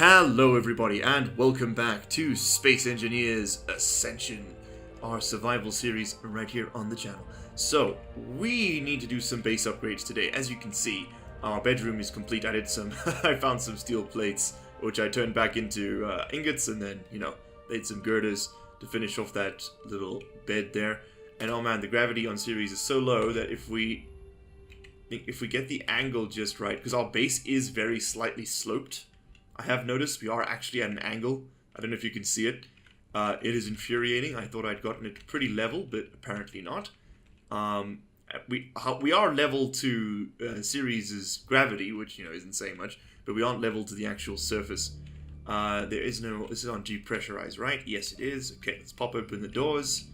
Hello everybody and welcome back to Space Engineers Ascension, our survival series right here on the channel. So, we need to do some base upgrades today. As you can see, our bedroom is complete. I found some steel plates, which I turned back into ingots, and then, made some girders to finish off that little bed there. And oh man, the gravity on series is so low that if we get the angle just right, because our base is very slightly sloped, I have noticed we are actually at an angle. I don't know if you can see it. It is infuriating. I thought I'd gotten it pretty level, but apparently not. We are level to Ceres' gravity, which isn't saying much, but we aren't level to the actual surface. There is no. This is on depressurized, right? Yes, it is. Okay, let's pop open the doors.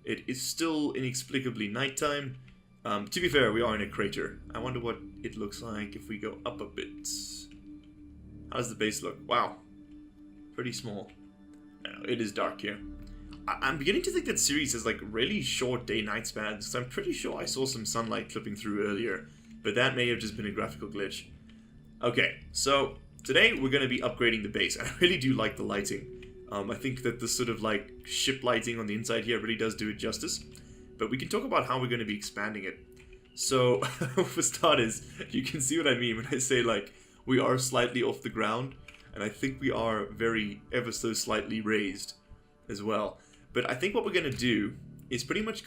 It is still inexplicably nighttime. To be fair, we are in a crater. I wonder what it looks like if we go up a bit. How does the base look? Wow. Pretty small. It is dark here. I'm beginning to think that Ceres has like really short day-night spans, because I'm pretty sure I saw some sunlight clipping through earlier, but that may have just been a graphical glitch. Okay, so today we're going to be upgrading the base, and I really do like the lighting. I think that the sort of like ship lighting on the inside here really does do it justice, but we can talk about how we're going to be expanding it. So, for starters, you can see what I mean when I say like, we are slightly off the ground, and I think we are ever so slightly raised as well. But I think what we're going to do is pretty much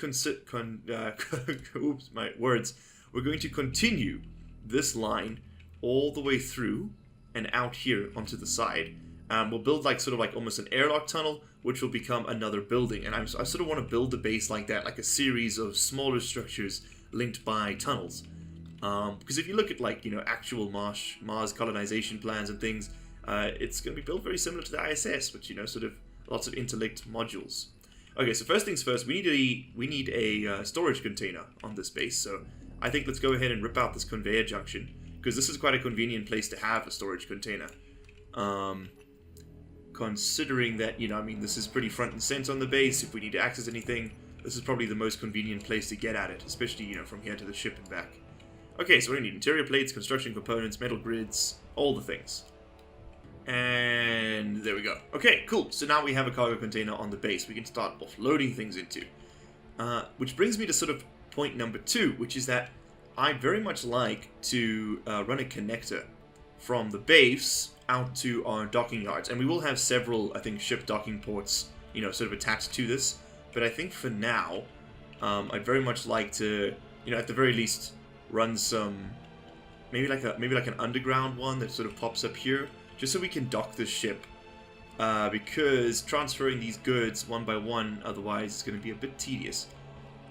oops, my words. We're going to continue this line all the way through and out here onto the side. We'll build like sort of like almost an airlock tunnel, which will become another building. And I sort of want to build the base like that, like a series of smaller structures linked by tunnels. Because if you look at like, actual Mars colonization plans and things, it's going to be built very similar to the ISS, which, sort of lots of interlinked modules. Okay, so first things first, we need a storage container on this base, so I think let's go ahead and rip out this conveyor junction, because this is quite a convenient place to have a storage container. Considering that, this is pretty front and center on the base. If we need to access anything, this is probably the most convenient place to get at it, especially, from here to the ship and back. Okay, so we're going to need interior plates, construction components, metal grids, all the things. And there we go. Okay, cool. So now we have a cargo container on the base we can start offloading things into. Which brings me to sort of point number 2, which is that I very much like to run a connector from the base out to our docking yards. And we will have several, I think, ship docking ports, sort of attached to this. But I think for now, I'd very much like to, at the very least, run some, maybe like an underground one that sort of pops up here, just so we can dock this ship, because transferring these goods one by one otherwise is going to be a bit tedious.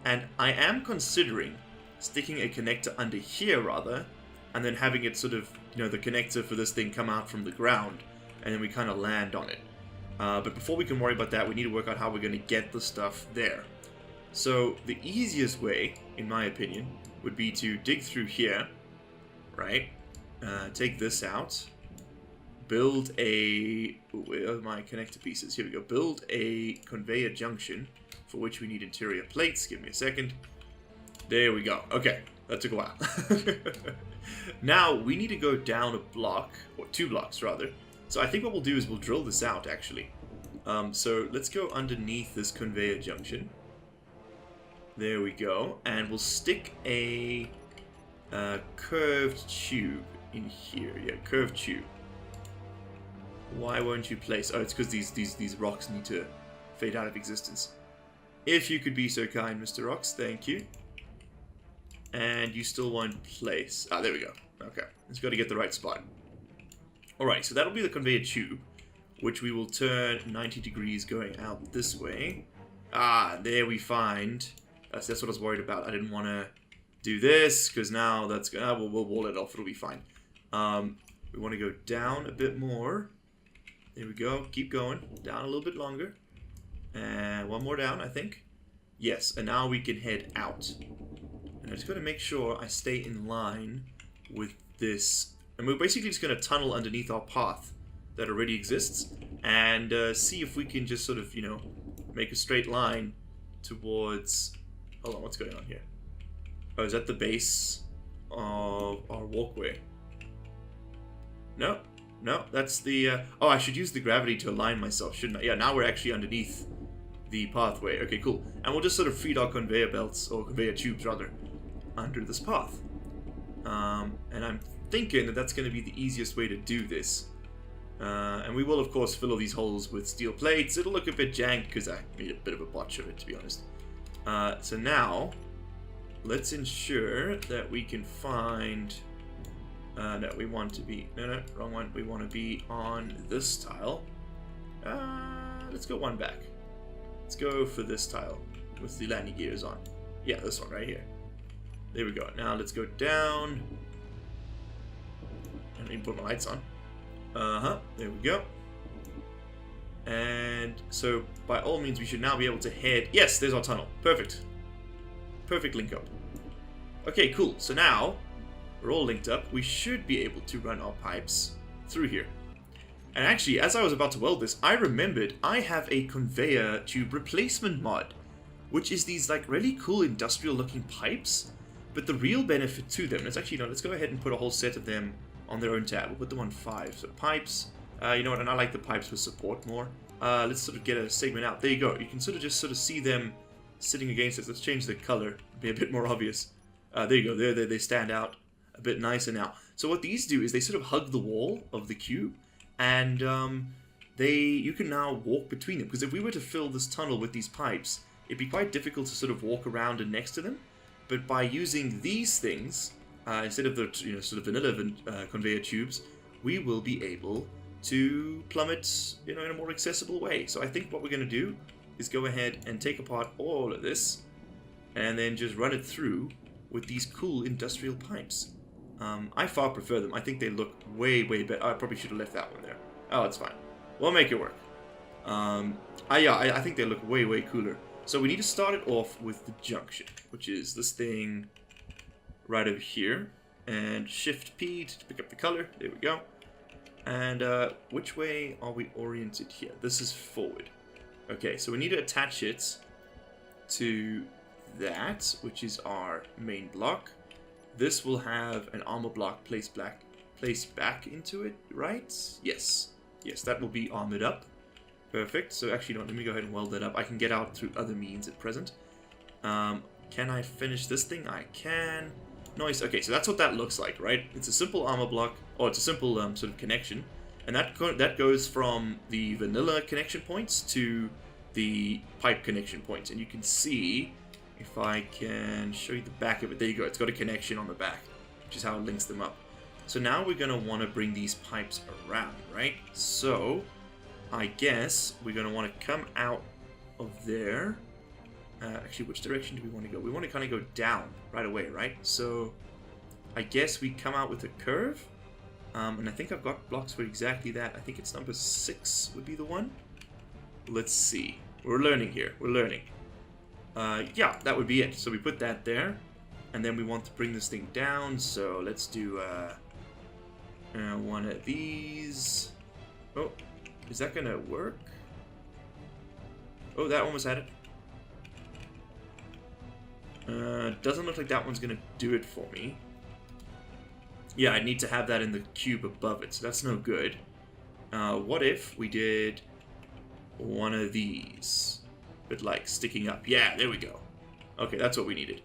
And I am considering sticking a connector under here rather, and then having it sort of, the connector for this thing come out from the ground, and then we kind of land on it. But before we can worry about that, we need to work out how we're going to get the stuff there. So the easiest way, in my opinion, would be to dig through here, right? Take this out. Build a... where are my connector pieces? Here we go. Build a conveyor junction, for which we need interior plates. Give me a second. There we go. Okay, that took a while. Now, we need to go down a block, or 2 blocks rather. So I think what we'll do is we'll drill this out, actually. So let's go underneath this conveyor junction. There we go, and we'll stick a curved tube in here. Yeah, curved tube. Why won't you place? Oh, it's because these rocks need to fade out of existence. If you could be so kind, Mr. Rocks, thank you. And you still won't place. Ah, there we go. Okay, just got to get the right spot. Alright, so that'll be the conveyor tube, which we will turn 90 degrees going out this way. Ah, there we find... That's what I was worried about. I didn't want to do this, because now that's going to... we'll wall it off. It'll be fine. We want to go down a bit more. There we go. Keep going. Down a little bit longer. And one more down, I think. Yes, and now we can head out. And I just got to make sure I stay in line with this. And we're basically just going to tunnel underneath our path that already exists. And see if we can just sort of, make a straight line towards... Hold on, what's going on here? Oh, is that the base of our walkway? No? No, that's the... oh, I should use the gravity to align myself, shouldn't I? Yeah, now we're actually underneath the pathway. Okay, cool. And we'll just sort of feed our conveyor belts, or conveyor tubes, rather, under this path. And I'm thinking that that's going to be the easiest way to do this. And we will, of course, fill all these holes with steel plates. It'll look a bit jank because I made a bit of a botch of it, to be honest. So now, let's ensure that we can find... no, we want to be... No, wrong one. We want to be on this tile. Let's go one back. Let's go for this tile with the landing gears on. Yeah, this one right here. There we go. Now let's go down. And even put my lights on. There we go. And so, by all means, we should now be able to head... Yes, there's our tunnel. Perfect. Perfect link up. Okay, cool. So now, we're all linked up. We should be able to run our pipes through here. And actually, as I was about to weld this, I remembered I have a conveyor tube replacement mod, which is these like really cool industrial looking pipes. But the real benefit to them, let's actually, let's go ahead and put a whole set of them on their own tab. We'll put them on 5. So pipes, you know what, and I like the pipes with support more. Let's sort of get a segment out. There you go. You can sort of see them sitting against it. Let's change the color, be a bit more obvious. There you go. There they stand out a bit nicer now. So what these do is they sort of hug the wall of the cube, and you can now walk between them. Because if we were to fill this tunnel with these pipes, it'd be quite difficult to sort of walk around and next to them. But by using these things, instead of the sort of vanilla conveyor tubes, we will be able to plummet in a more accessible way. So I think what we're going to do is go ahead and take apart all of this, and then just run it through with these cool industrial pipes. I far prefer them. I think they look way better. I probably should have left that one there. Oh, it's fine. We'll make it work. I think they look way cooler. So we need to start it off with the junction, which is this thing right over here. And Shift P to pick up the color. There we go. And which way are we oriented here? This is forward. Okay, so we need to attach it to that, which is our main block. This will have an armor block placed back into it, right? Yes. Yes, that will be armored up. Perfect. So actually, let me go ahead and weld that up. I can get out through other means at present. Can I finish this thing? I can. Nice. Okay, so that's what that looks like, right? It's a simple armor block, or it's a simple sort of connection. And that goes from the vanilla connection points to the pipe connection points. And you can see, if I can show you the back of it, there you go. It's got a connection on the back, which is how it links them up. So now we're going to want to bring these pipes around, right? So I guess we're going to want to come out of there. Actually, which direction do we want to go? We want to kind of go down right away, right? So I guess we come out with a curve. And I think I've got blocks for exactly that. I think it's number 6 would be the one. Let's see. We're learning here. We're learning. Yeah, that would be it. So we put that there. And then we want to bring this thing down. So let's do one of these. Oh, is that going to work? Oh, that almost had it. Doesn't look like that one's going to do it for me. Yeah, I need to have that in the cube above it, so that's no good. What if we did one of these? But like sticking up. Yeah, there we go. Okay, that's what we needed.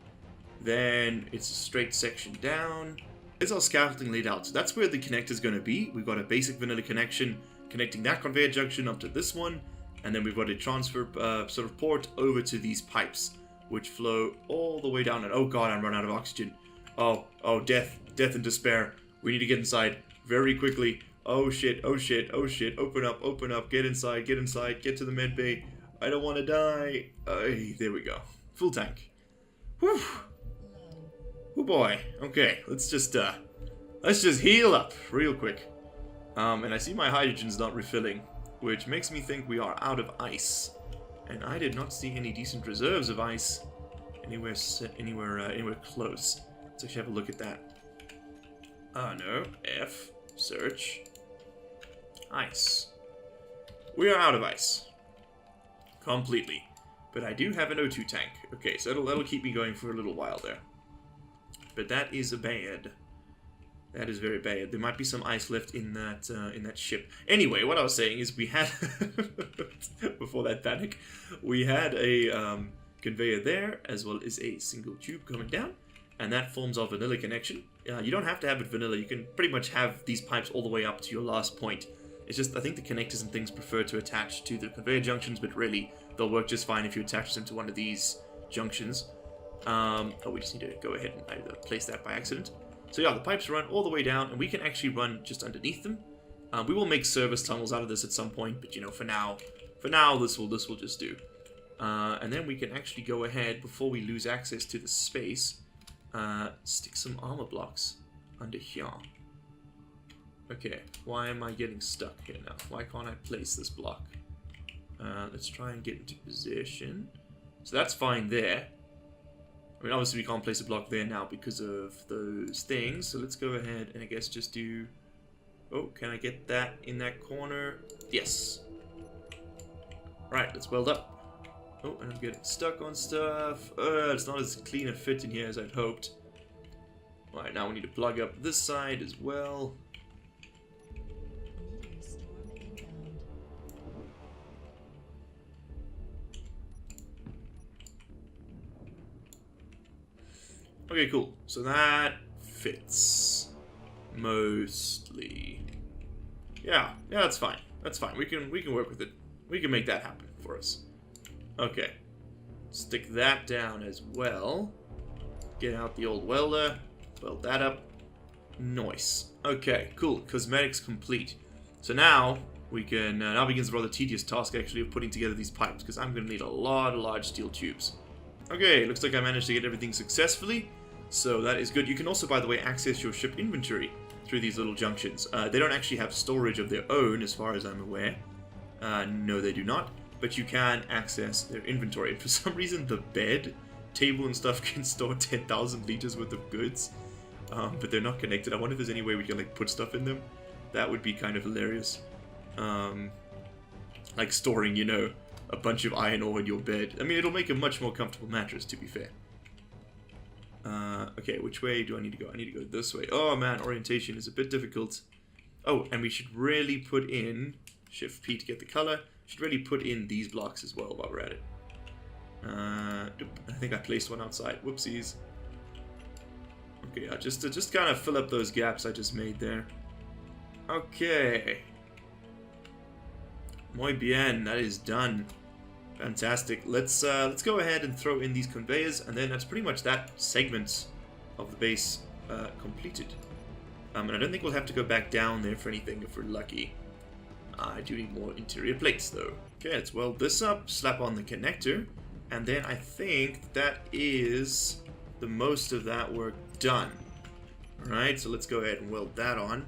Then it's a straight section down. There's our scaffolding laid out. So that's where the connector's going to be. We've got a basic vanilla connection connecting that conveyor junction up to this one. And then we've got a transfer sort of port over to these pipes, which flow all the way down. And oh god, I'm running out of oxygen. Oh, death and despair. We need to get inside very quickly. Oh shit, open up, get inside, get to the med bay. I don't want to die. There we go. Full tank. Whew. Oh boy. Okay, let's just heal up real quick. And I see my hydrogen's not refilling, which makes me think we are out of ice. And I did not see any decent reserves of ice anywhere close. Let's actually have a look at that. No. F. Search. Ice. We are out of ice. Completely. But I do have an O2 tank. Okay, so that'll keep me going for a little while there. But that is a bad. That is very bad. There might be some ice left in that ship. Anyway, what I was saying is we had before that panic, we had a conveyor there as well as a single tube coming down, and that forms our vanilla connection. You don't have to have it vanilla. You can pretty much have these pipes all the way up to your last point. It's just I think the connectors and things prefer to attach to the conveyor junctions, but really they'll work just fine if you attach them to one of these junctions. Oh, we just need to go ahead and either place that by accident. So yeah, the pipes run all the way down, and we can actually run just underneath them. We will make service tunnels out of this at some point, but you know, for now, this will just do. And then we can actually go ahead before we lose access to the space. Stick some armor blocks under here. Okay, why am I getting stuck here now? Why can't I place this block? Let's try and get into position. So that's fine there. I mean, obviously we can't place a block there now because of those things. So let's go ahead and I guess just do... Oh, can I get that in that corner? Yes. Right, let's weld up. Oh, and I'm getting stuck on stuff. It's not as clean a fit in here as I'd hoped. Alright, now we need to plug up this side as well. Okay, cool. So that fits mostly. Yeah, that's fine. That's fine. We can work with it. We can make that happen for us. Okay. Stick that down as well. Get out the old welder. Weld that up. Nice. Okay, cool. Cosmetics complete. So now we can now begins the rather tedious task actually of putting together these pipes, because I'm going to need a lot of large steel tubes. Okay, looks like I managed to get everything successfully. So that is good. You can also, by the way, access your ship inventory through these little junctions. They don't actually have storage of their own, as far as I'm aware. No, they do not. But you can access their inventory. And for some reason, the bed, table, and stuff can store 10,000 liters worth of goods. But they're not connected. I wonder if there's any way we can like put stuff in them. That would be kind of hilarious. Like storing, you know, a bunch of iron ore in your bed. I mean, it'll make a much more comfortable mattress, to be fair. Okay, which way do I need to go? I need to go this way. Oh man, orientation is a bit difficult. Oh, and we should really put in... Shift P to get the color. Should really put in these blocks as well while we're at it. I think I placed one outside. Whoopsies. Okay, just kind of fill up those gaps I just made there. Okay. Muy bien, that is done. Fantastic. Let's go ahead and throw in these conveyors, and then that's pretty much that segment of the base completed. And I don't think we'll have to go back down there for anything if we're lucky. I do need more interior plates though. Okay, let's weld this up, slap on the connector, and then I think that is the most of that work done. Alright, so let's go ahead and weld that on.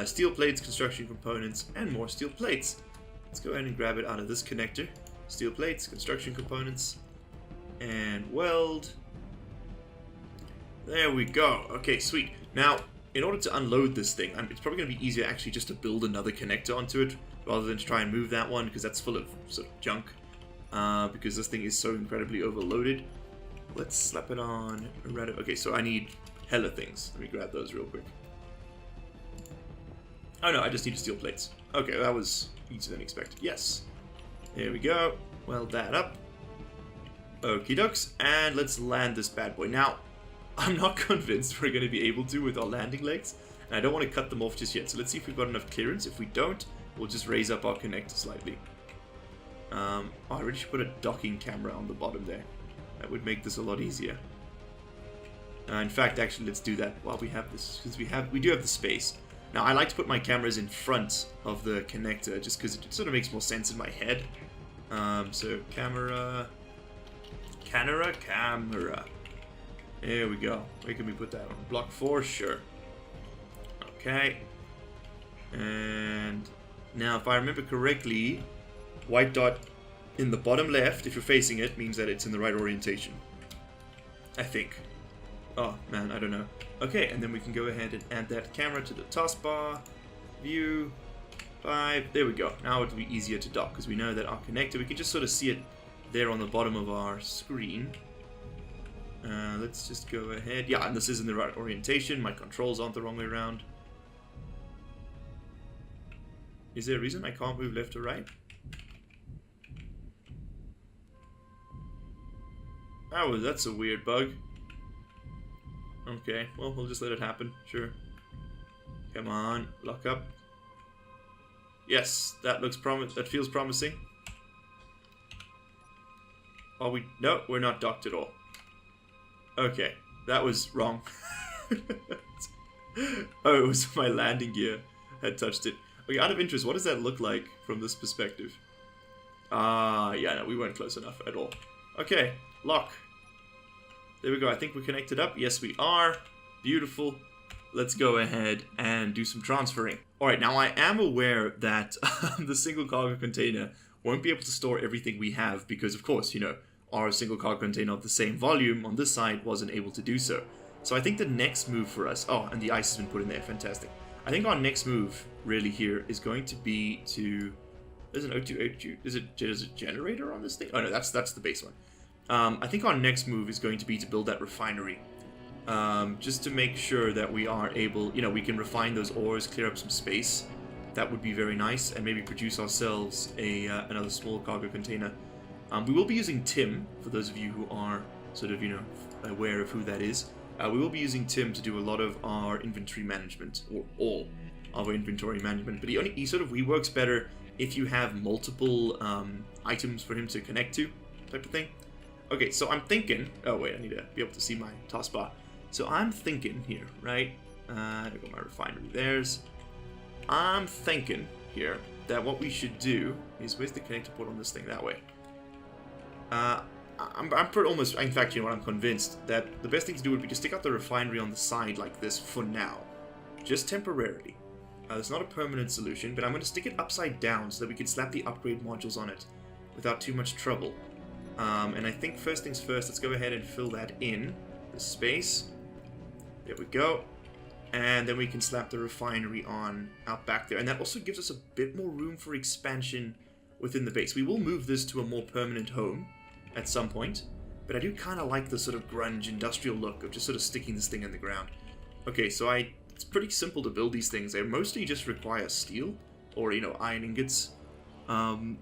Steel plates, construction components, and more steel plates. Let's go ahead and grab it out of this connector. Steel plates, construction components, and weld. There we go. Okay, sweet. Now, in order to unload this thing, it's probably going to be easier actually just to build another connector onto it, rather than to try and move that one, because that's full of sort of junk. Because this thing is so incredibly overloaded. Let's slap it on. Okay, so I need hella things. Let me grab those real quick. Oh no, I just need steel plates. Okay, that was easier than expected. Yes. There we go. Weld that up. Okie dokes. And let's land this bad boy. Now, I'm not convinced we're going to be able to with our landing legs. And I don't want to cut them off just yet. So let's see if we've got enough clearance. If we don't, we'll just raise up our connector slightly. Oh, I really should put a docking camera on the bottom there. That would make this a lot easier. In fact, actually, let's do that while we have this. Because we do have the space. Now, I like to put my cameras in front of the connector, just because it sort of makes more sense in my head. So, camera. There we go. Where can we put that on? Block 4? Sure. Okay. And now, if I remember correctly, white dot in the bottom left, if you're facing it, means that it's in the right orientation. I think. Oh, man, I don't know. Okay, and then we can go ahead and add that camera to the taskbar. View. 5. There we go. Now it'll be easier to dock, because we know that our connector, we can just sort of see it there on the bottom of our screen. Let's just go ahead. Yeah, and this is in the right orientation. My controls aren't the wrong way around. Is there a reason I can't move left or right? Oh, that's a weird bug. Okay, well, we'll just let it happen. Sure. Come on, lock up. Yes, that looks that feels promising. Are we? No, we're not docked at all. Okay, that was wrong. Oh, it was my landing gear had touched it. Okay, out of interest, what does that look like from this perspective? Yeah, no, we weren't close enough at all. Okay, lock. There we go. I think we're connected up. Yes, we are. Beautiful. Let's go ahead and do some transferring. Alright, now I am aware that the single cargo container won't be able to store everything we have because, of course, you know, our single cargo container of the same volume on this side wasn't able to do so. So I think the next move for us... Oh, and the ice has been put in there. Fantastic. I think our next move, really, here is going to be to... There's an O2... Is it a generator on this thing? Oh, no, that's the base one. I think our next move is going to be to build that refinery. Just to make sure that we are able... You know, we can refine those ores, clear up some space. That would be very nice. And maybe produce ourselves another small cargo container. We will be using Tim, for those of you who are sort of, you know, aware of who that is. We will be using Tim to do a lot of our inventory management, or all of our inventory management. But he works better if you have multiple items for him to connect to, type of thing. Okay, so I'm thinking... Oh, wait, I need to be able to see my taskbar. So I'm thinking here, right? I've got my refinery. I'm thinking here that what we should do is... Where's the connector port on this thing? That way. I'm almost... In fact, you know what? I'm convinced that the best thing to do would be to stick out the refinery on the side like this for now. Just temporarily. It's not a permanent solution, but I'm going to stick it upside down so that we can slap the upgrade modules on it without too much trouble. And I think first things first, let's go ahead and fill that in. The space. There we go. And then we can slap the refinery on out back there. And that also gives us a bit more room for expansion within the base. We will move this to a more permanent home at some point. But I do kind of like the sort of grunge industrial look of just sort of sticking this thing in the ground. Okay, so it's pretty simple to build these things. They mostly just require steel or, you know, iron ingots. 10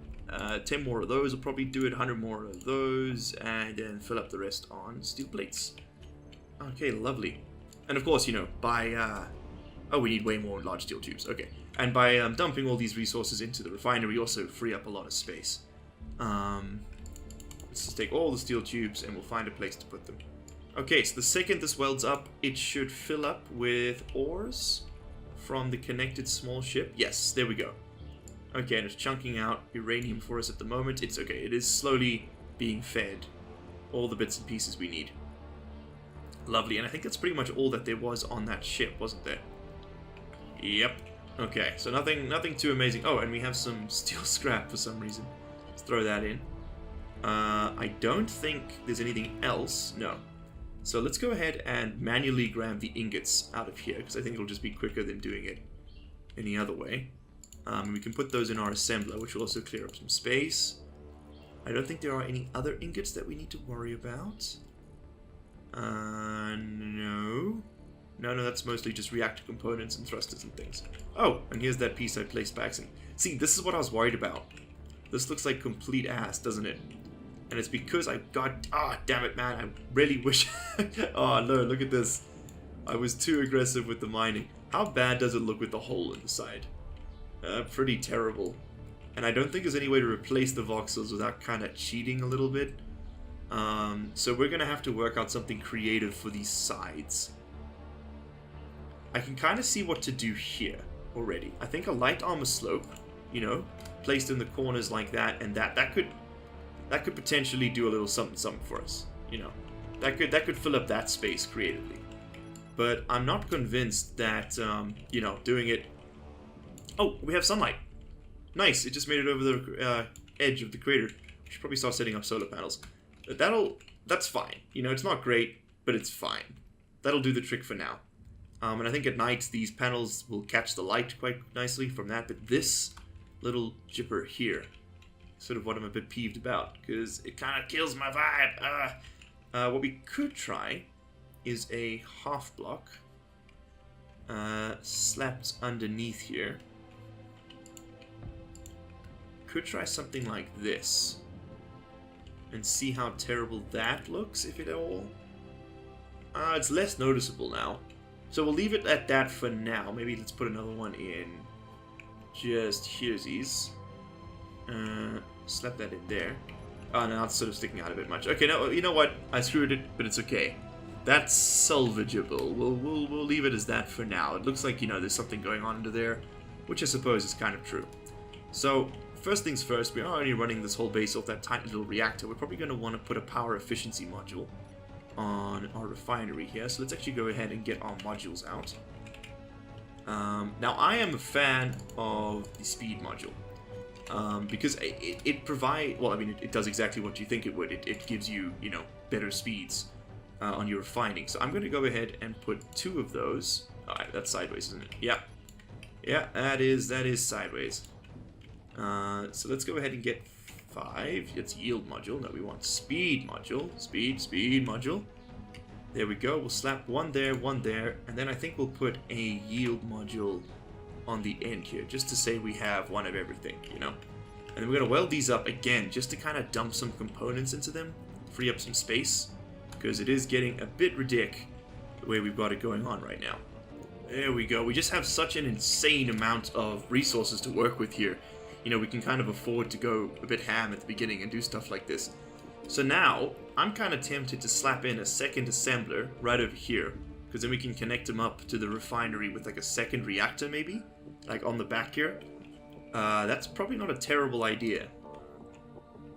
more of those will probably do it, 100 more of those, and then fill up the rest on steel plates. Okay, lovely. And of course, you know, by... oh, we need way more large steel tubes. Okay. And by dumping all these resources into the refinery, we also free up a lot of space. Let's just take all the steel tubes and we'll find a place to put them. Okay, so the second this welds up, it should fill up with ores from the connected small ship. Yes, there we go. Okay, and it's chunking out uranium for us at the moment. It's okay. It is slowly being fed all the bits and pieces we need. Lovely, and I think that's pretty much all that there was on that ship, wasn't there? Yep. Okay, so nothing too amazing. Oh, and we have some steel scrap for some reason. Let's throw that in. I don't think there's anything else. No. So let's go ahead and manually grab the ingots out of here, because I think it'll just be quicker than doing it any other way. We can put those in our assembler, which will also clear up some space. I don't think there are any other ingots that we need to worry about. No. No, that's mostly just reactor components and thrusters and things. Oh, and here's that piece I placed by accident. See, this is what I was worried about. This looks like complete ass, doesn't it? And it's because I got... Ah, damn it, man. I really wish... Oh, no, look at this. I was too aggressive with the mining. How bad does it look with the hole in the side? Pretty terrible. And I don't think there's any way to replace the voxels without kind of cheating a little bit. So we're going to have to work out something creative for these sides. I can kind of see what to do here already. I think a light armor slope, you know, placed in the corners like that, and that could potentially do a little something for us. You know, that could fill up that space creatively. But I'm not convinced that you know, doing it. Oh, we have sunlight. Nice. It just made it over the edge of the crater. We should probably start setting up solar panels. That's fine. You know, it's not great, but it's fine. That'll do the trick for now. And I think at night these panels will catch the light quite nicely from that. But this little jipper here, sort of what I'm a bit peeved about, because it kind of kills my vibe. What we could try is a half block slapped underneath here. Could try something like this and see how terrible that looks, if at all. It's less noticeable now, so we'll leave it at that for now. Maybe let's put another one in just here's slap that in there. Oh, now it's sort of sticking out a bit much. Okay, no, you know what? I screwed it, but it's okay. That's salvageable. We'll leave it as that for now. It looks like, you know, there's something going on under there, which I suppose is kind of true. So, first things first, we are only running this whole base off that tiny little reactor. We're probably going to want to put a power efficiency module on our refinery here. So let's actually go ahead and get our modules out. Now, I am a fan of the speed module. Because it provides, well, I mean, it does exactly what you think it would. It gives you, you know, better speeds on your refining. So I'm going to go ahead and put 2 of those. Alright, that's sideways, isn't it? Yeah. Yeah, that is sideways. So let's go ahead and get 5. It's yield module. No, we want speed module. Speed module. There we go. We'll slap one there, and then I think we'll put a yield module on the end here, just to say we have one of everything, you know? And then we're going to weld these up again, just to kind of dump some components into them, free up some space, because it is getting a bit ridiculous the way we've got it going on right now. There we go. We just have such an insane amount of resources to work with here. You know, we can kind of afford to go a bit ham at the beginning and do stuff like this. So now, I'm kind of tempted to slap in a second assembler right over here, because then we can connect them up to the refinery with like a second reactor maybe, like on the back here. That's probably not a terrible idea,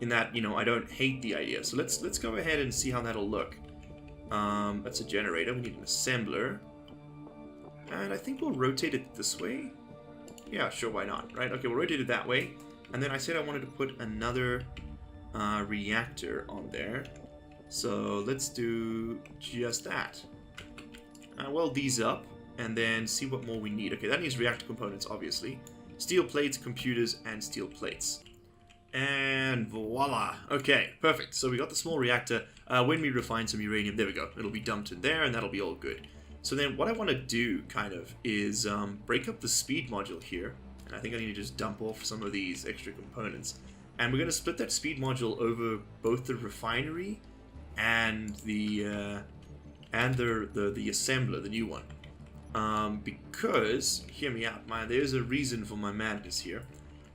in that, you know, I don't hate the idea. So let's go ahead and see how that'll look. That's a generator. We need an assembler, and I think we'll rotate it this way. Yeah, sure, why not, right? Okay, we'll rotate it that way, and then I said I wanted to put another reactor on there, so let's do just that. Weld these up, and then see what more we need. Okay, that needs reactor components, obviously. Steel plates, computers, and steel plates. And voila! Okay, perfect. So we got the small reactor. When we refine some uranium, there we go. It'll be dumped in there, and that'll be all good. So then what I want to do, kind of, is break up the speed module here. And I think I need to just dump off some of these extra components. And we're going to split that speed module over both the refinery and the assembler, the new one. Because, hear me out, there's a reason for my madness here.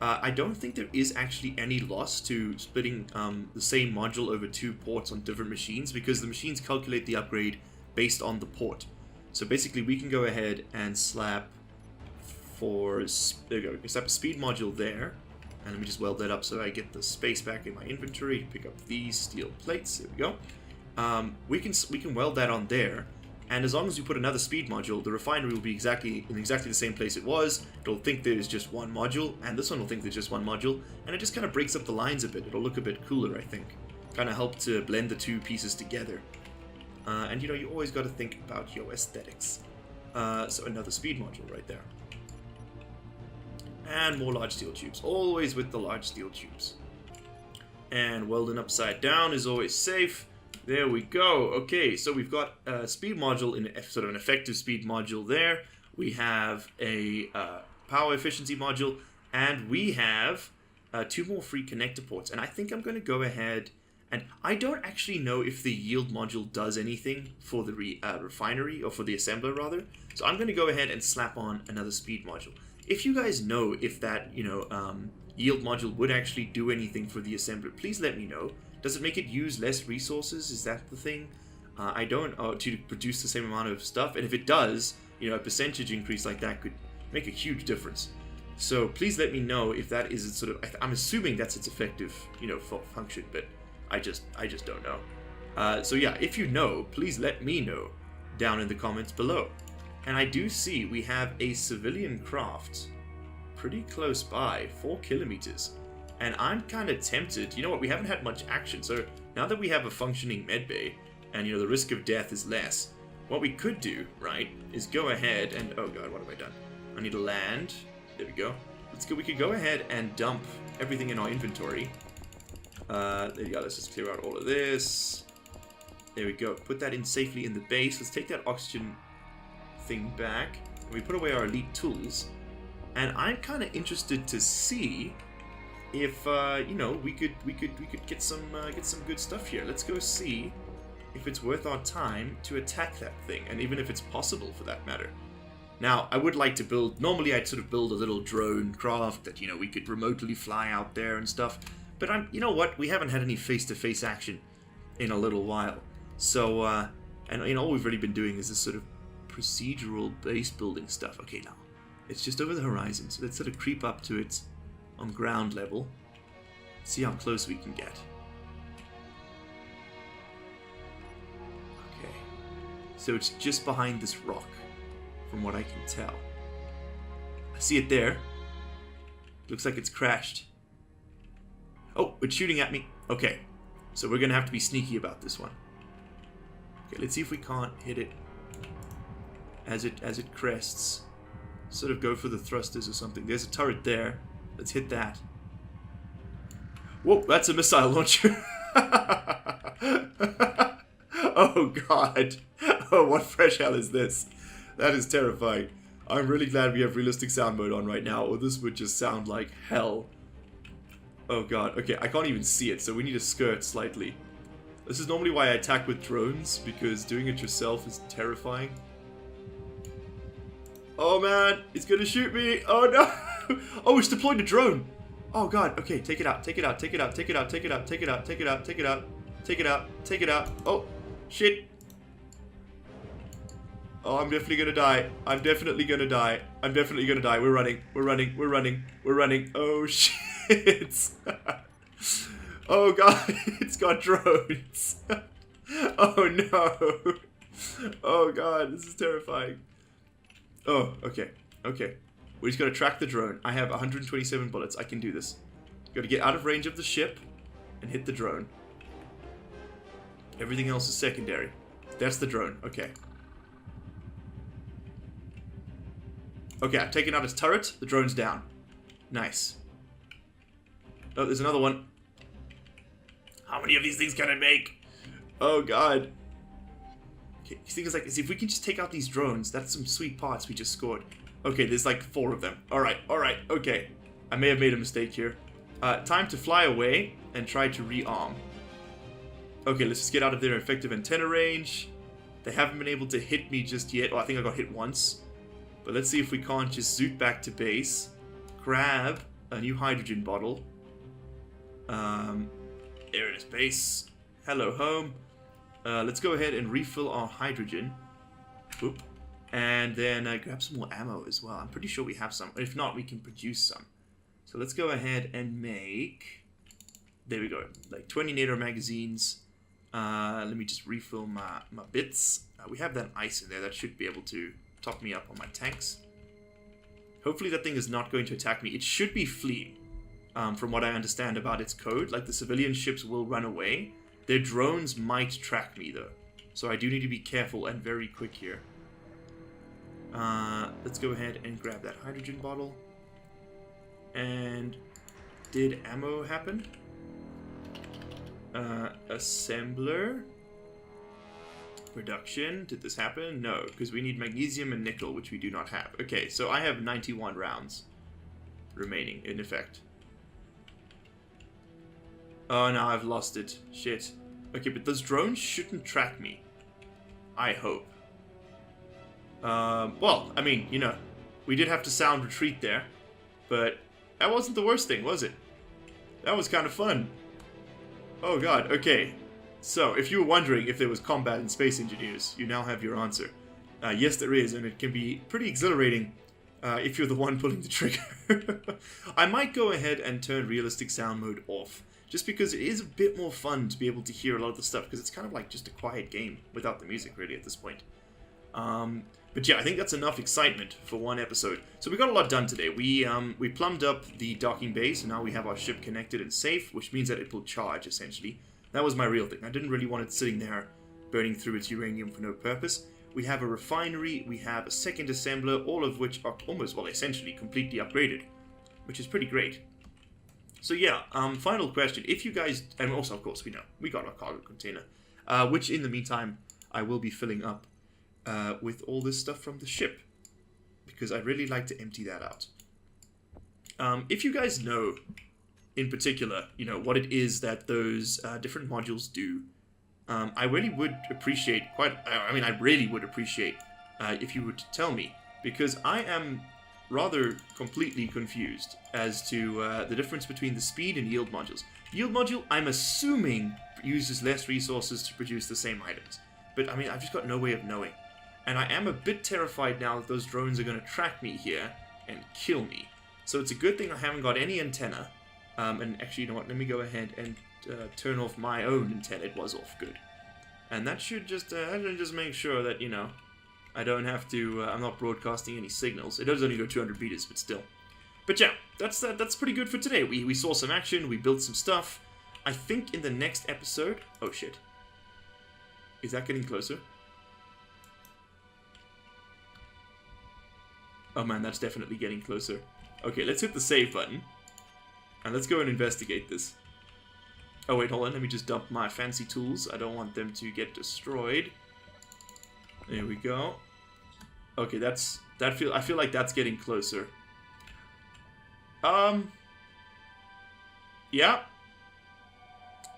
I don't think there is actually any loss to splitting the same module over 2 ports on different machines, because the machines calculate the upgrade based on the port. So basically we can go ahead and slap there we go, we can slap a speed module there, and let me just weld that up so I get the space back in my inventory to pick up these steel plates. There we go. We can weld that on there, and as long as we put another speed module, the refinery will be in exactly the same place it was. It'll think there's just one module, and this one will think there's just one module, and it just kind of breaks up the lines a bit. It'll look a bit cooler, I think. Kind of help to blend the 2 pieces together. And you know, you always got to think about your aesthetics. So another speed module right there. And more large steel tubes. Always with the large steel tubes. And welding upside down is always safe. There we go. Okay, so we've got a speed module, in sort of an effective speed module there. We have a power efficiency module, and we have 2 more free connector ports. And I think I'm going to go ahead, and I don't actually know if the yield module does anything for the refinery, or for the assembler rather. So I'm going to go ahead and slap on another speed module. If you guys know if that, you know, yield module would actually do anything for the assembler, please let me know. Does it make it use less resources? Is that the thing? I don't, to produce the same amount of stuff. And if it does, you know, a percentage increase like that could make a huge difference. So please let me know if that is sort of, I'm assuming that's its effective, you know, function, but I just don't know. So yeah, if you know, please let me know down in the comments below. And I do see we have a civilian craft pretty close by, 4 kilometers. And I'm kind of tempted, you know what, we haven't had much action, so now that we have a functioning medbay, and you know, the risk of death is less, what we could do, right, is go ahead and, oh god, what have I done? I need to land, there we go. We could go ahead and dump everything in our inventory. There you go, let's just clear out all of this. There we go. Put that in safely in the base. Let's take that oxygen thing back. And we put away our elite tools. And I'm kind of interested to see if you know, we could get some good stuff here. Let's go see if it's worth our time to attack that thing, and even if it's possible for that matter. Now, I would like to build. Normally, I'd sort of build a little drone craft that, you know, we could remotely fly out there and stuff. But you know what? We haven't had any face-to-face action in a little while. So, and you know, all we've really been doing is this sort of procedural base building stuff. Okay, now it's just over the horizon, so let's sort of creep up to it on ground level. See how close we can get. Okay, so it's just behind this rock, from what I can tell. I see it there. Looks like it's crashed. Oh, it's shooting at me. Okay, so we're gonna have to be sneaky about this one. Okay, let's see if we can't hit it as it crests. Sort of go for the thrusters or something. There's a turret there. Let's hit that. Whoa, that's a missile launcher. Oh god. Oh, what fresh hell is this? That is terrifying. I'm really glad we have realistic sound mode on right now, or this would just sound like hell. Oh god. Okay, I can't even see it, so we need to skirt slightly. This is normally why I attack with drones, because doing it yourself is terrifying. Oh man, it's gonna shoot me. Oh no. Oh, it's deployed a drone. Oh god. Okay, take it out. Take it out. Take it out. Take it out. Take it out. Take it out. Take it out. Take it out. Take it out. Take it out. Oh, shit. Oh, I'm definitely gonna die. I'm definitely gonna die. I'm definitely gonna die. We're running. We're running. We're running. We're running. Oh shit. Oh god, it's got drones. Oh no. Oh god, this is terrifying. Oh, okay. Okay. We just gotta track the drone. I have 127 bullets. I can do this. Gotta get out of range of the ship and hit the drone. Everything else is secondary. That's the drone. Okay. Okay, I've taken out his turret. The drone's down. Nice. Oh, there's another one. How many of these things can I make? Oh, God. Okay, the thing is, like, if we can just take out these drones, that's some sweet parts we just scored. Okay, there's like 4 of them. Alright, okay. I may have made a mistake here. Time to fly away and try to rearm. Okay, let's just get out of their effective antenna range. They haven't been able to hit me just yet. Oh, I think I got hit once. But let's see if we can't just zoot back to base. Grab a new hydrogen bottle. There it is, base. Hello, home. Let's go ahead and refill our hydrogen. Whoop. And then grab some more ammo as well. I'm pretty sure we have some. If not, we can produce some. So let's go ahead and make... There we go. Like 20 NATO magazines. Let me just refill my bits. We have that ice in there. That should be able to top me up on my tanks. Hopefully that thing is not going to attack me. It should be fleeing. From what I understand about its code. Like, the civilian ships will run away. Their drones might track me, though. So I do need to be careful and very quick here. Let's go ahead and grab that hydrogen bottle. And did ammo happen? Assembler. Production. Did this happen? No, because we need magnesium and nickel, which we do not have. Okay, so I have 91 rounds remaining in effect. Oh, no, I've lost it. Shit. Okay, but those drones shouldn't track me. I hope. Well, I mean, you know, we did have to sound retreat there, but that wasn't the worst thing, was it? That was kind of fun. Oh god, okay. So, if you were wondering if there was combat in Space Engineers, you now have your answer. Yes, there is, and it can be pretty exhilarating if you're the one pulling the trigger. I might go ahead and turn realistic sound mode off, just because it is a bit more fun to be able to hear a lot of the stuff, because it's kind of like just a quiet game without the music, really, at this point. But yeah, I think that's enough excitement for one episode. So we got a lot done today. We plumbed up the docking bay, so now we have our ship connected and safe, which means that it will charge, essentially. That was my real thing. I didn't really want it sitting there burning through its uranium for no purpose. We have a refinery, we have a second assembler, all of which are almost, well, essentially completely upgraded, which is pretty great. So yeah, final question. If you guys, and also, of course, we know, we got our cargo container. which in the meantime I will be filling up with all this stuff from the ship, because I'd really like to empty that out. If you guys know, in particular, you know, what it is that those different modules do, I really would appreciate I really would appreciate if you would tell me, because I am rather completely confused as to the difference between the speed and yield modules. Yield module, I'm assuming, uses less resources to produce the same items, but I mean, I've just got no way of knowing. And I am a bit terrified now that those drones are going to track me here and kill me. So it's a good thing I haven't got any antenna. And actually, you know what, let me go ahead and turn off my own antenna. It was off, good. And that should just make sure that, you know, I don't have to, I'm not broadcasting any signals. It does only go 200 meters, but still. But yeah, that's pretty good for today. We saw some action, we built some stuff. I think in the next episode... Oh shit. Is that getting closer? Oh man, that's definitely getting closer. Okay, let's hit the save button. And let's go and investigate this. Oh wait, hold on, let me just dump my fancy tools. I don't want them to get destroyed. There we go. Okay, I feel like that's getting closer. Yeah.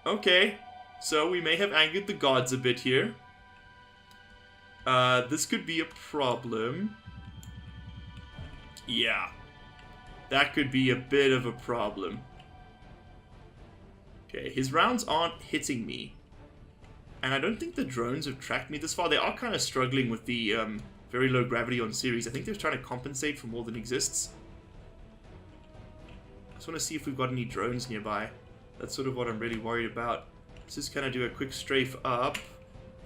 Okay. So we may have angered the gods a bit here. This could be a problem. Yeah. That could be a bit of a problem. Okay, his rounds aren't hitting me. And I don't think the drones have tracked me this far. They are kind of struggling with the very low gravity on Ceres. I think they're trying to compensate for more than exists. I just want to see if we've got any drones nearby. That's sort of what I'm really worried about. Let's just kind of do a quick strafe up.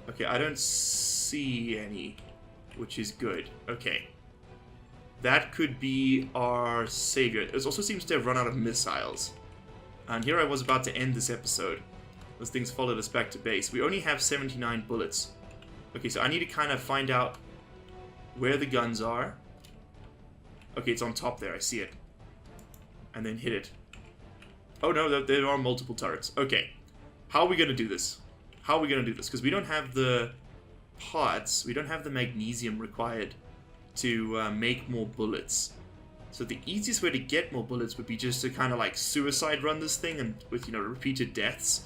Okay, I don't see any, which is good. Okay. That could be our savior. It also seems to have run out of missiles. And here I was about to end this episode. Those things followed us back to base. We only have 79 bullets. Okay, so I need to kind of find out where the guns are. Okay, it's on top there. I see it. And then hit it. Oh no, there are multiple turrets. Okay. How are we going to do this? How are we going to do this? Because we don't have the parts. We don't have the magnesium required to make more bullets. So the easiest way to get more bullets would be just to kind of like suicide run this thing and with, you know, repeated deaths.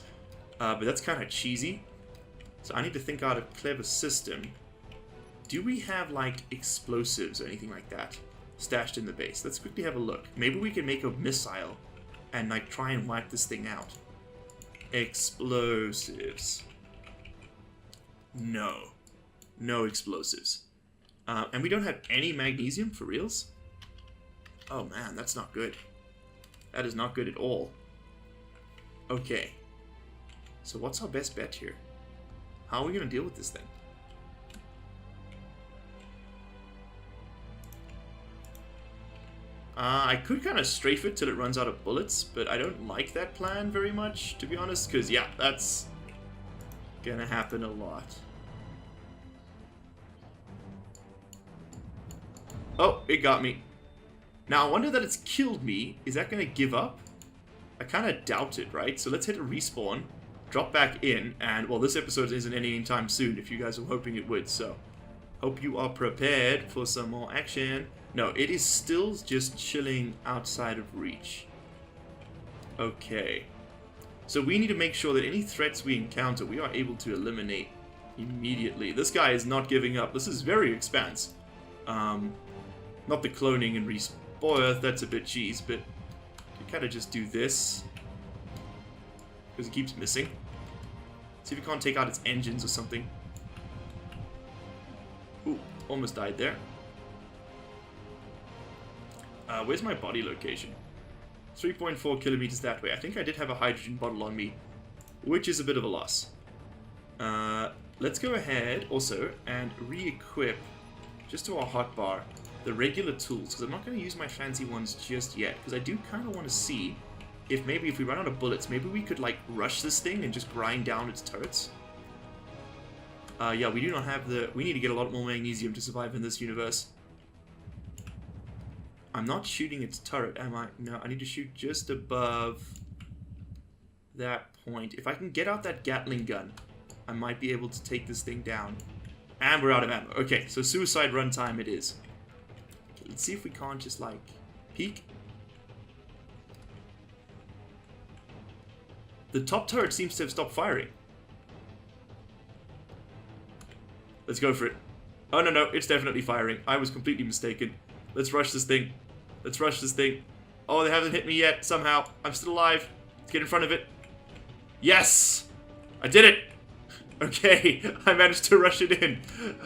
But that's kind of cheesy. So I need to think out a clever system. Do we have like explosives or anything like that stashed in the base? Let's quickly have a look. Maybe we can make a missile and like try and wipe this thing out. Explosives. No. No explosives. And we don't have any magnesium for reals? Oh man, that's not good. That is not good at all. Okay. So what's our best bet here? How are we going to deal with this thing? I could kind of strafe it till it runs out of bullets, but I don't like that plan very much, to be honest, because yeah, that's gonna happen a lot. Oh, it got me. Now, I wonder that it's killed me. Is that going to give up? I kind of doubt it, right? So let's hit a respawn, drop back in, and, well, this episode isn't ending anytime soon, if you guys were hoping it would, so hope you are prepared for some more action. No, it is still just chilling outside of reach. Okay. So we need to make sure that any threats we encounter, we are able to eliminate immediately. This guy is not giving up. This is very expansive. Not the cloning and respawn, that's a bit cheese, but you kind of just do this. Because it keeps missing. See if we can't take out its engines or something. Ooh, almost died there. Where's my body location? 3.4 kilometers that way. I think I did have a hydrogen bottle on me, which is a bit of a loss. Let's go ahead also and re-equip, just to our hotbar, the regular tools, because I'm not going to use my fancy ones just yet, because I do kind of want to see if maybe if we run out of bullets, maybe we could like rush this thing and just grind down its turrets. Yeah, we do not have we need to get a lot more magnesium to survive in this universe. I'm not shooting its turret, am I? No, I need to shoot just above that point. If I can get out that Gatling gun I might be able to take this thing down. And we're out of ammo. Okay, so suicide run time it is. Okay, let's see if we can't just, like, peek. The top turret seems to have stopped firing. Let's go for it. Oh, no, it's definitely firing. I was completely mistaken. Let's rush this thing. Let's rush this thing. Oh, they haven't hit me yet, somehow. I'm still alive. Let's get in front of it. Yes! I did it! Okay, I managed to rush it in.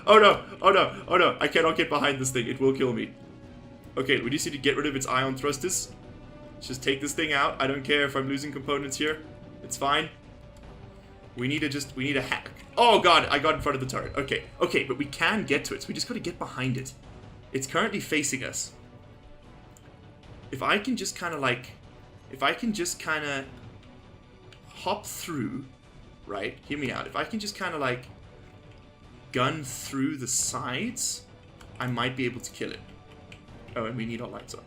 Oh no, oh no, oh no. I cannot get behind this thing. It will kill me. Okay, we just need to get rid of its ion thrusters. Let's just take this thing out. I don't care if I'm losing components here. It's fine. We need a hack. Oh god, I got in front of the turret. Okay, but we can get to it. So we just gotta get behind it. It's currently facing us. If I can just kind of hop through, right? Hear me out. If I can just kind of like gun through the sides, I might be able to kill it. Oh, and we need our lights on.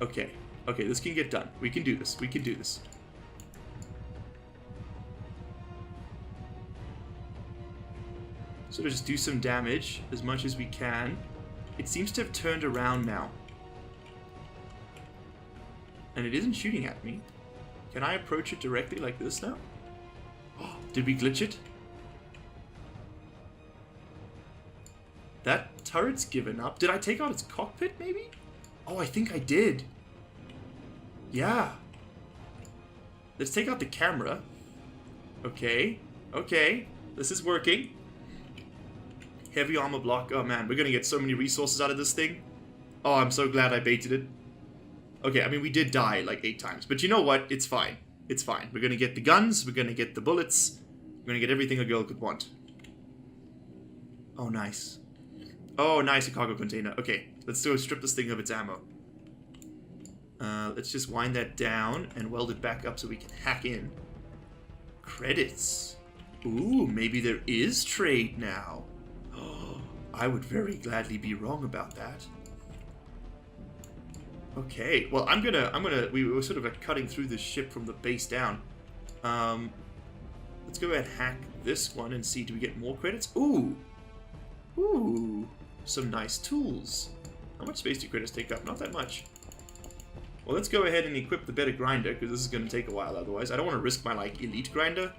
Okay, this can get done. We can do this. We can do this. So just do some damage as much as we can. It seems to have turned around now. And it isn't shooting at me. Can I approach it directly like this now? Oh, did we glitch it? That turret's given up. Did I take out its cockpit, maybe? Oh, I think I did. Yeah. Let's take out the camera. Okay. This is working. Heavy armor block. Oh man, we're gonna get so many resources out of this thing. Oh, I'm so glad I baited it. Okay, I mean, we did die like 8 times. But you know what? It's fine. It's fine. We're gonna get the guns. We're gonna get the bullets. We're gonna get everything a girl could want. Oh, nice. Oh, nice, a cargo container. Okay, let's go strip this thing of its ammo. Let's just wind that down and weld it back up so we can hack in. Credits. Ooh, maybe there is trade now. Oh, I would very gladly be wrong about that. Okay, well, we were sort of like cutting through this ship from the base down. Let's go ahead and hack this one and see, do we get more credits? Ooh, some nice tools. How much space do credits take up? Not that much. Well, let's go ahead and equip the better grinder, because this is going to take a while otherwise. I don't want to risk my, like, elite grinder.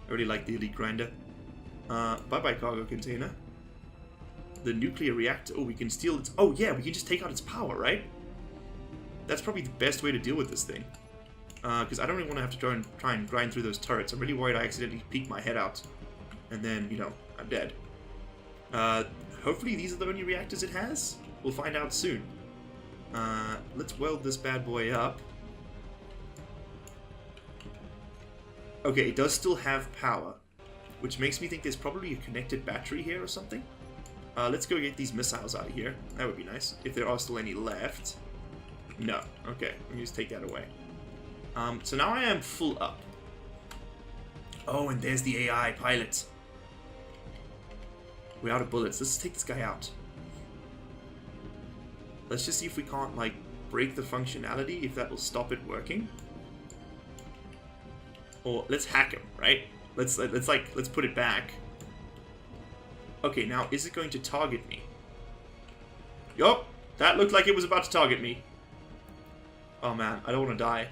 I really like the elite grinder. Bye-bye cargo container. The nuclear reactor. Oh, we can steal its... Oh, yeah, we can just take out its power, right? That's probably the best way to deal with this thing. Because I don't really want to have to try and grind through those turrets. I'm really worried I accidentally peek my head out. And then, you know, I'm dead. Hopefully these are the only reactors it has. We'll find out soon. Let's weld this bad boy up. Okay, it does still have power. Which makes me think there's probably a connected battery here or something. Let's go get these missiles out of here. That would be nice. If there are still any left. No. Okay, let me just take that away. So now I am full up. Oh, and there's the AI pilot. We're out of bullets. Let's take this guy out. Let's just see if we can't, like, break the functionality, if that will stop it working. Or let's hack him, right? Let's put it back. Okay, now is it going to target me? Yup, that looked like it was about to target me. Oh man, I don't want to die.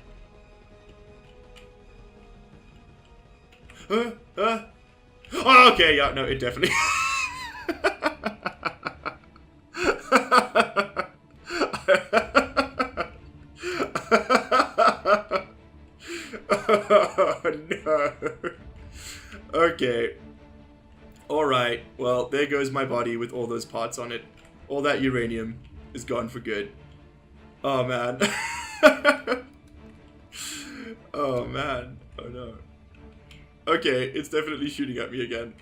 Oh, okay, yeah, no, it definitely... Oh, no. Okay. Alright, well, there goes my body with all those parts on it. All that uranium is gone for good. Oh, man. Oh, man. Oh, no. Okay, it's definitely shooting at me again.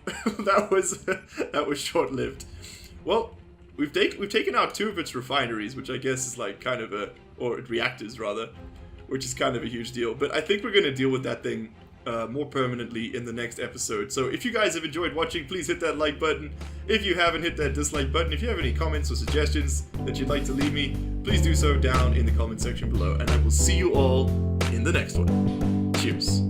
that was short-lived. Well, we've taken out 2 of its refineries, which I guess is like or reactors rather, which is kind of a huge deal. But I think we're gonna deal with that thing more permanently in the next episode. So if you guys have enjoyed watching, please hit that like button. If you haven't, hit that dislike button. If you have any comments or suggestions that you'd like to leave me, please do so down in the comment section below. And I will see you all in the next one. Cheers.